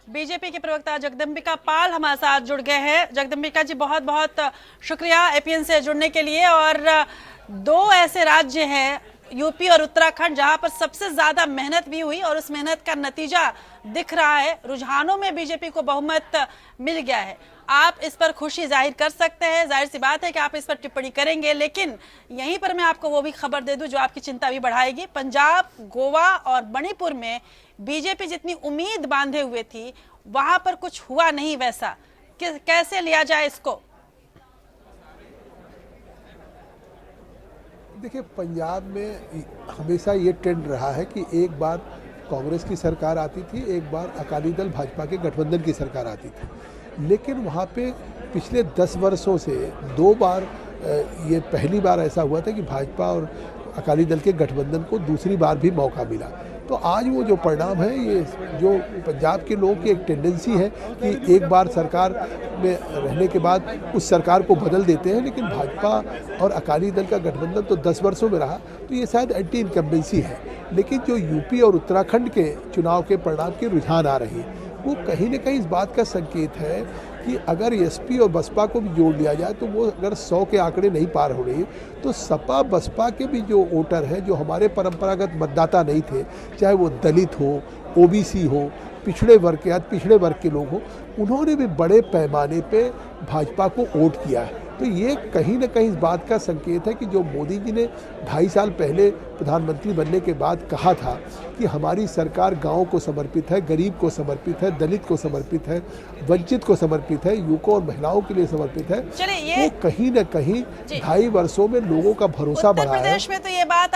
BJP के प्रवक्ता जगदम्बिका पाल हमारे साथ जुड़ गए हैं। जगदम्बिका जी, बहुत बहुत शुक्रिया एपीएन से जुड़ने के लिए। और दो ऐसे राज्य हैं, यूपी और उत्तराखंड, जहां पर सबसे ज्यादा मेहनत भी हुई और उस मेहनत का नतीजा दिख रहा है। रुझानों में बीजेपी को बहुमत मिल गया है। आप इस पर खुशी जाहिर कर सकते हैं, जाहिर सी बात है कि आप इस पर टिप्पणी करेंगे, लेकिन यहीं पर मैं आपको वो भी खबर दे दूं जो आपकी चिंता भी बढ़ाएगी। पंजाब, गोवा और मणिपुर में बीजेपी जितनी उम्मीद बांधे हुए थी, वहां पर कुछ हुआ नहीं वैसा। कैसे लिया जाए इसको? देखिए, पंजाब में हमेशा ये ट्रेंड रहा है कि एक बार कांग्रेस की सरकार आती थी, एक बार अकाली दल भाजपा के गठबंधन की सरकार आती थी। लेकिन वहाँ पे पिछले 10 वर्षों से 2 बार, ये पहली बार ऐसा हुआ था कि भाजपा और अकाली दल के गठबंधन को दूसरी बार भी मौका मिला। तो आज वो जो परिणाम है, ये जो पंजाब के लोगों की एक टेंडेंसी है कि एक बार सरकार में रहने के बाद उस सरकार को बदल देते हैं, लेकिन भाजपा और अकाली दल का गठबंधन तो 10 वर्षों में रहा, तो ये शायद एंटी इनकम्बेंसी है। लेकिन जो यूपी और उत्तराखंड के चुनाव के परिणाम के रुझान आ रहे हैं, वो कहीं न कहीं इस बात का संकेत है कि अगर एसपी और बसपा को भी जोड़ लिया जाए तो वो अगर 100 के आंकड़े नहीं पार हो रही, तो सपा बसपा के भी जो वोटर हैं, जो हमारे परंपरागत मतदाता नहीं थे, चाहे वो दलित हो, ओबीसी हो, पिछड़े वर्ग के पिछड़े वर्ग के लोग हो, उन्होंने भी बड़े पैमाने पे भाजपा को वोट किया है। तो ये कहीं न कहीं इस बात का संकेत है कि जो मोदी जी ने 2.5 साल पहले प्रधानमंत्री बनने के बाद कहा था कि हमारी सरकार गाँव को समर्पित है, गरीब को समर्पित है, दलित को समर्पित है, वंचित को समर्पित है, युवकों और महिलाओं के लिए समर्पित है, वो कहीं न कहीं 2.5 वर्षों में लोगों का भरोसा बढ़ा है। उत्तर प्रदेश में तो ये बात